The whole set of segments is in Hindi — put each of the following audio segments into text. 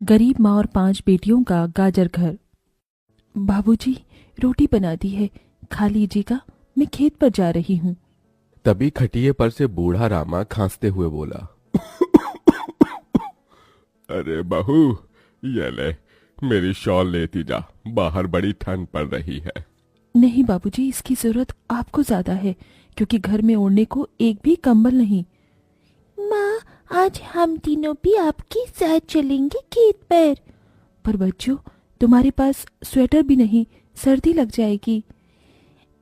गरीब माँ और 5 बेटियों का गाजर घर। बाबूजी, रोटी बना दी है, खा लीजिएगा, मैं खेत पर जा रही हूँ। तभी खटिये पर से बूढ़ा रामा खांसते हुए बोला, अरे बहू, ये ले, मेरी शॉल लेती जा, बाहर बड़ी ठंड पड़ रही है। नहीं बाबूजी, इसकी जरूरत आपको ज्यादा है, क्योंकि घर में ओढ़ने को एक भी कंबल नहीं। माँ, आज हम तीनों भी आपके साथ चलेंगे खेत पर बच्चों, तुम्हारे पास स्वेटर भी नहीं, सर्दी लग जाएगी।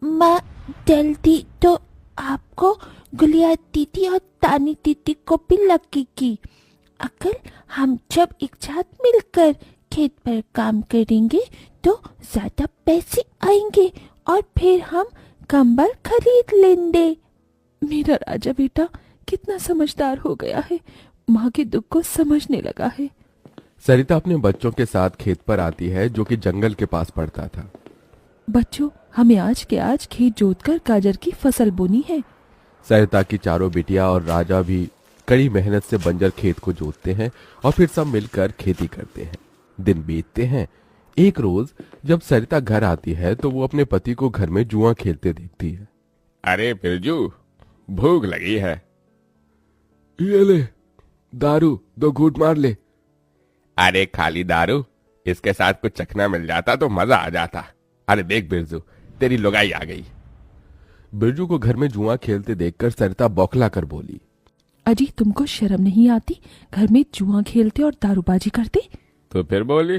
माँ, जल्दी तो आपको गुलिया दीदी और तानी दीदी को भी लगेगी। अगर हम जब एक साथ मिलकर खेत पर काम करेंगे तो ज्यादा पैसे आएंगे और फिर हम कंबल खरीद लेंगे। मेरा राजा बेटा कितना समझदार हो गया है, माँ के दुख को समझने लगा है। सरिता अपने बच्चों के साथ खेत पर आती है, जो कि जंगल के पास पड़ता था। बच्चों, हमें आज के आज खेत जोतकर गाजर की फसल बोनी है। सरिता की चारों बिटिया और राजा भी कड़ी मेहनत से बंजर खेत को जोतते हैं और फिर सब मिलकर खेती करते हैं। दिन बीतते हैं। एक रोज जब सरिता घर आती है तो वो अपने पति को घर में जुआ खेलते देखती है। अरे बिरजू, भूख लगी है। ये ले, दारू 2 घूंट मार ले। अरे खाली दारू, इसके साथ कुछ चखना मिल जाता तो मजा आ जाता। अरे देख बिरजू, तेरी लुगाई आ गई। बिरजू को घर में जुआ खेलते देखकर सरिता बौखला कर बोली, अजी, तुमको शर्म नहीं आती? घर में जुआ खेलते और दारूबाजी करते। तो फिर बोली,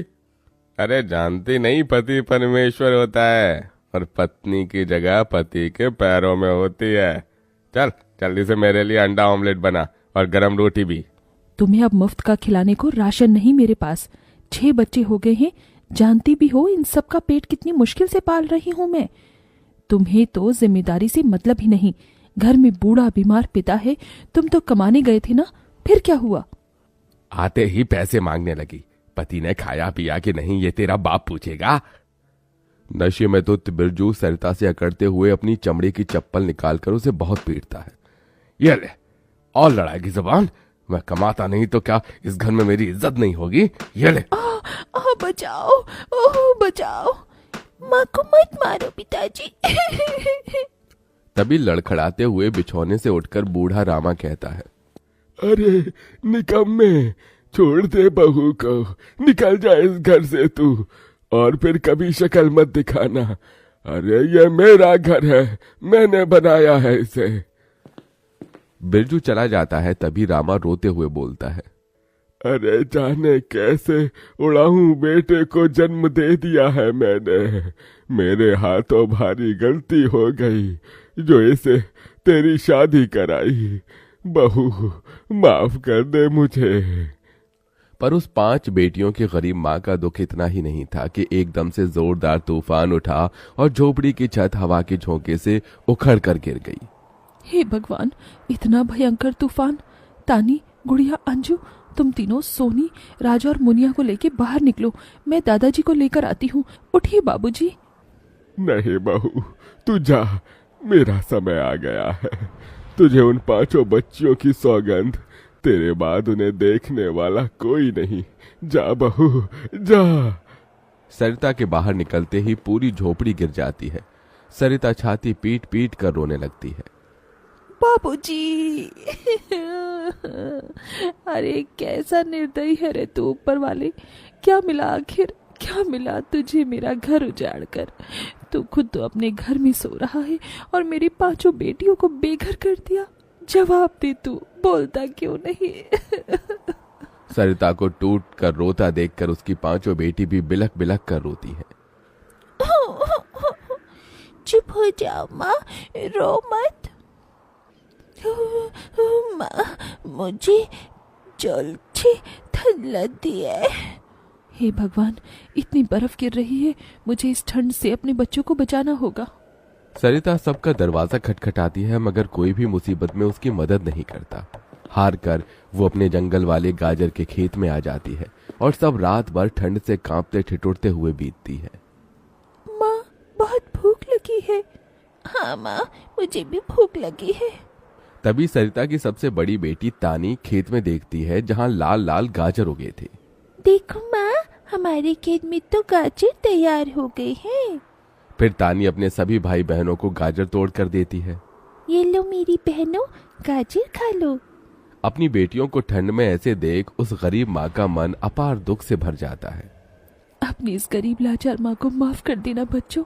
अरे जानती नहीं, पति परमेश्वर होता है और पत्नी की जगह पति के पैरों में होती है। चल जल्दी से मेरे लिए अंडा ऑमलेट बना और गरम रोटी भी। तुम्हें अब मुफ्त का खिलाने को राशन नहीं मेरे पास। 6 बच्चे हो गए हैं, जानती भी हो इन सब का पेट कितनी मुश्किल से पाल रही हूँ मैं। तुम्हें तो जिम्मेदारी से मतलब ही नहीं। घर में बूढ़ा बीमार पिता है, तुम तो कमाने गए थे ना, फिर क्या हुआ? आते ही पैसे मांगने लगी। पति ने खाया पिया कि नहीं ये तेरा बाप पूछेगा। नशे में तो बिरजू सरिता से अकड़ते हुए अपनी चमड़ी की चप्पल निकालकर उसे बहुत पीटता है। ये ले, और लड़ाएगी जबान। मैं कमाता नहीं तो क्या इस घर में मेरी इज्जत नहीं होगी? ये ले। बचाओ, ओह बचाओ, माँ को मत मारो पिताजी। तभी लड़खड़ाते हुए बिछौने से उठकर बूढ़ा रामा कहता है, अरे निकम्मे, छोड़ दे बहू को, निकल जा इस घर से तू, और फिर कभी शक्ल मत दिखाना। अरे ये मेरा घर है, मैंने बनाया है इसे। बिरजू चला जाता है। तभी रामा रोते हुए बोलता है, अरे जाने कैसे उड़ाऊं बेटे को जन्म दे दिया है मैंने। मेरे हाथों भारी गलती हो गई जो इसे तेरी शादी कराई। बहू माफ कर दे मुझे। पर उस 5 बेटियों की गरीब माँ का दुख इतना ही नहीं था कि एकदम से जोरदार तूफान उठा और झोपड़ी की छत हवा के झोंके से उखड़ कर गिर गई। हे भगवान, इतना भयंकर तूफान! तानी, गुड़िया, अंजू, तुम तीनों सोनी, राजा और मुनिया को लेके बाहर निकलो, मैं दादाजी को लेकर आती हूँ। उठिए बाबूजी। नहीं बहू, तू जा, मेरा समय आ गया है। तुझे उन 5 बच्चियों की सौगंध, तेरे बाद उन्हें देखने वाला कोई नहीं। जा बहू, जा। सरिता के बाहर निकलते ही पूरी झोपड़ी गिर जाती है। सरिता छाती पीट पीट कर रोने लगती है। बाबूजी। अरे कैसा निर्दयी है रे तू ऊपर वाले! क्या मिला आखिर, क्या मिला तुझे मेरा घर उजाड़ कर? तू खुद तो अपने घर में सो रहा है और मेरी 5 बेटियों को बेघर कर दिया। जवाब दे, तू बोलता क्यों नहीं? सरिता को टूट कर रोता देखकर उसकी 5 बेटी भी बिलख बिलख कर रोती है। चुप हो जाओ माँ, रो मत। माँ, मुझे जल्दी ठंड लगती है। हे भगवान, इतनी बर्फ गिर रही है, मुझे इस ठंड से अपने बच्चों को बचाना होगा। सरिता सबका दरवाजा खटखटाती है, मगर कोई भी मुसीबत में उसकी मदद नहीं करता। हार कर वो अपने जंगल वाले गाजर के खेत में आ जाती है और सब रात भर ठंड से कांपते ठिठुरते हुए बीतती है। माँ, बहुत भूख लगी है। हाँ माँ, मुझे भी भूख लगी है। तभी सरिता की सबसे बड़ी बेटी तानी खेत में देखती है जहां लाल लाल गाजर उगे थे। देखो माँ, हमारे खेत में तो गाजर तैयार हो गए हैं। फिर तानी अपने सभी भाई बहनों को गाजर तोड़ कर देती है। ये लो मेरी बहनों, गाजर खा लो। अपनी बेटियों को ठंड में ऐसे देख उस गरीब माँ का मन अपार दुख से भर जाता है। अपनी इस गरीब लाचार माँ को माफ कर देना बच्चों,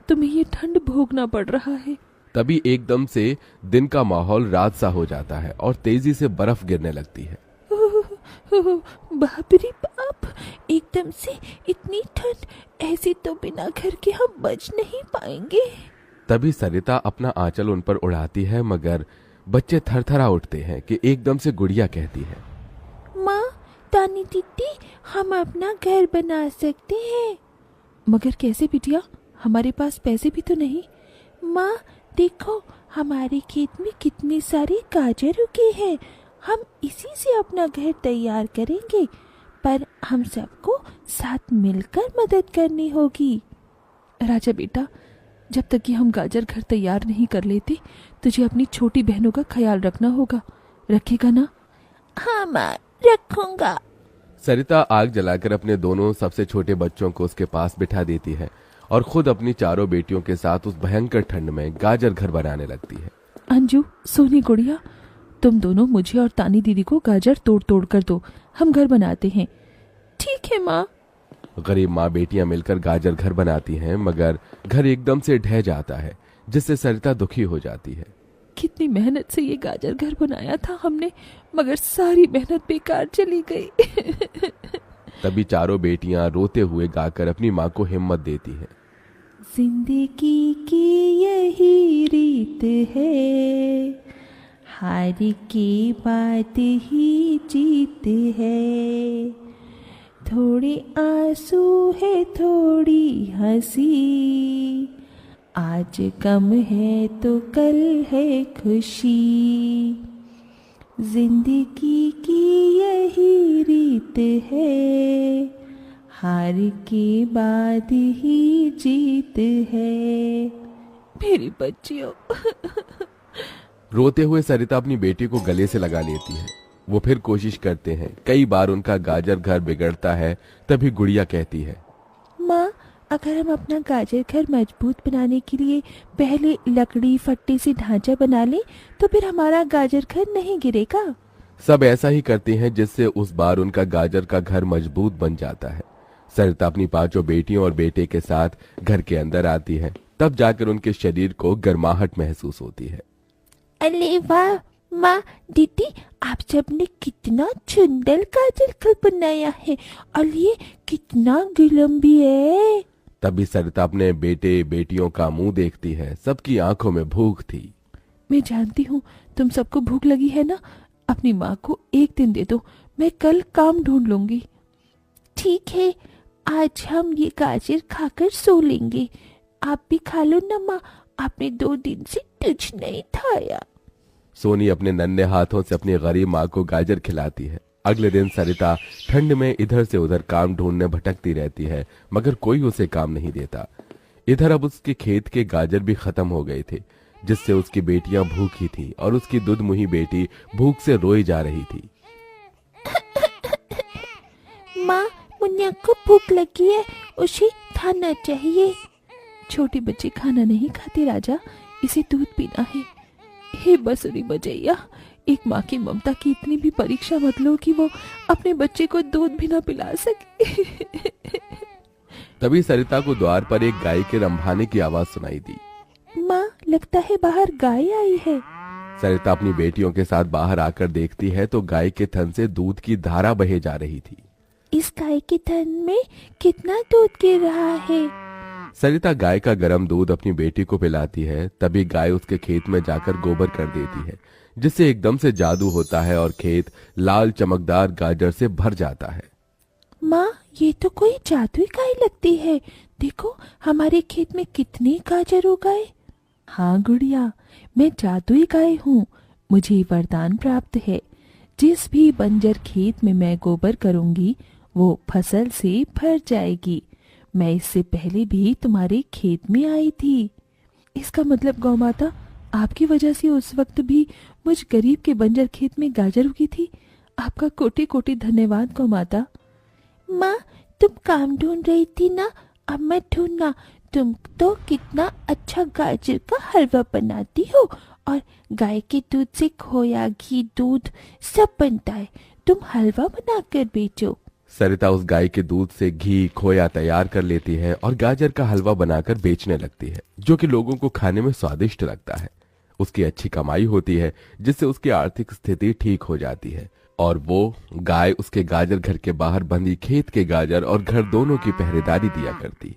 तुम्हें ये ठंड भोगना पड़ रहा है। तभी एकदम से दिन का माहौल रात सा हो जाता है और तेजी से बर्फ गिरने लगती है। बाप रे बाप, एकदम से इतनी ठंड, ऐसे तो बिना घर के हम बच नहीं पाएंगे। तभी सरिता अपना आंचल उन पर उड़ाती है, मगर बच्चे थरथरा उठते हैं कि एकदम से गुड़िया कहती है, माँ, तानी दीदी, हम अपना घर बना सकते हैं। मगर कैसे बिटिया, हमारे पास पैसे भी तो नहीं। माँ देखो, हमारे खेत में कितने सारे गाजर उगे हैं, हम इसी से अपना घर तैयार करेंगे, पर हम सबको साथ मिलकर मदद करनी होगी। राजा बेटा, जब तक कि हम गाजर घर तैयार नहीं कर लेते, तुझे अपनी छोटी बहनों का ख्याल रखना होगा। रखेगा ना? हाँ माँ, रखूंगा। सरिता आग जलाकर अपने दोनों सबसे छोटे बच्चों को उसके पास बिठा देती है और खुद अपनी चारों बेटियों के साथ उस भयंकर ठंड में गाजर घर बनाने लगती है। अंजू, सोनी, गुड़िया, तुम दोनों मुझे और तानी दीदी को गाजर तोड़ तोड़ कर दो, हम घर बनाते हैं। ठीक है माँ। गरीब माँ बेटियां मिलकर गाजर घर बनाती हैं, मगर घर एकदम से ढह जाता है, जिससे सरिता दुखी हो जाती है। कितनी मेहनत से ये गाजर घर बनाया था हमने, मगर सारी मेहनत बेकार चली गई। तभी चारों बेटियां रोते हुए गाकर अपनी माँ को हिम्मत देती हैं। जिंदगी की यही रीत है, हार के बाद ही जीत है, थोड़े आंसू है थोड़ी हंसी, आज गम है तो कल है खुशी, जिंदगी की यही रीत है, हार के बाद ही जीत है। मेरी बच्चियों। रोते हुए सरिता अपनी बेटी को गले से लगा लेती है। वो फिर कोशिश करते हैं, कई बार उनका गाजर घर बिगड़ता है। तभी गुड़िया कहती है, माँ, अगर हम अपना गाजर घर मजबूत बनाने के लिए पहले लकड़ी फट्टे से ढांचा बना लें, तो फिर हमारा गाजर घर नहीं गिरेगा। सब ऐसा ही करते हैं, जिससे उस बार उनका गाजर का घर मजबूत बन जाता है। सरिता अपनी पांचों बेटियों और बेटे के साथ घर के अंदर आती है। तब जाकर उनके शरीर को गर्माहट महसूस होती है। अरे वाह माँ, दीदी, आप सबने कितना सुंदर गाजर घर बनाया है, और ये कितना गर्म भी है। तभी सरिता अपने बेटे बेटियों का मुंह देखती है। सबकी आंखों में भूख थी। मैं जानती हूँ तुम सबको भूख लगी है ना। अपनी माँ को एक दिन दे दो, मैं कल काम ढूंढ लूंगी। ठीक है, आज हम ये गाजर खाकर सो लेंगे। आप भी खा लो ना माँ, आपने 2 दिन से कुछ नहीं खाया। सोनी अपने नन्हे हाथों से अपनी गरीब माँ को गाजर खिलाती है। अगले दिन सरिता ठंड में इधर से उधर काम ढूंढने भटकती रहती है, मगर कोई उसे काम नहीं देता। इधर अब उसके खेत के गाजर भी खत्म हो गए थे, जिससे उसकी बेटियां भूखी थी और उसकी दुधमुही बेटी भूख से रोई जा रही थी। माँ, मुन्ना को भूख लगी है, उसे खाना चाहिए। छोटे बच्चे खाना नहीं खाते राजा, इसे दूध पीना है। हे बसुरी बजैया, एक माँ की ममता की इतनी भी परीक्षा मत लो कि वो अपने बच्चे को दूध भी ना पिला सके। तभी सरिता को द्वार पर एक गाय के रंभाने की आवाज सुनाई दी। माँ, लगता है बाहर गाय आई है। सरिता अपनी बेटियों के साथ बाहर आकर देखती है तो गाय के थन से दूध की धारा बहे जा रही थी। इस गाय के थन में कितना दूध गिर रहा है। सरिता गाय का गर्म दूध अपनी बेटी को पिलाती है। तभी गाय उसके खेत में जाकर गोबर कर देती है, जिससे एकदम से जादू होता है और खेत लाल चमकदार गाजर से भर जाता है। माँ, ये तो कोई जादुई गाय लगती है। देखो, हमारे खेत में कितने गाजर उगाए। हाँ गुड़िया, मैं जादुई गाय हूँ। मुझे वरदान प्राप्त है। जिस भी बंजर खेत में मैं गोबर करूंगी, वो फसल से भर जाएगी। मैं इससे पहले भी तुम्हारे खेत में आई थी। इसका मतलब गौ माता, आपकी वजह से उस वक्त भी मुझ गरीब के बंजर खेत में गाजर उगी थी। आपका कोटि कोटि धन्यवाद गौ माता। माँ, तुम काम ढूंढ रही थी ना, अब मैं ढूंढना। तुम तो कितना अच्छा गाजर का हलवा बनाती हो, और गाय के दूध से खोया, घी, दूध सब बनता है। तुम हलवा बनाकर बेचो। सरिता उस गाय के दूध से घी खोया तैयार कर लेती है और गाजर का हलवा बनाकर बेचने लगती है, जो कि लोगों को खाने में स्वादिष्ट लगता है। उसकी अच्छी कमाई होती है, जिससे उसकी आर्थिक स्थिति ठीक हो जाती है और वो गाय उसके गाजर घर के बाहर बंधी खेत के गाजर और घर दोनों की पहरेदारी दिया करती।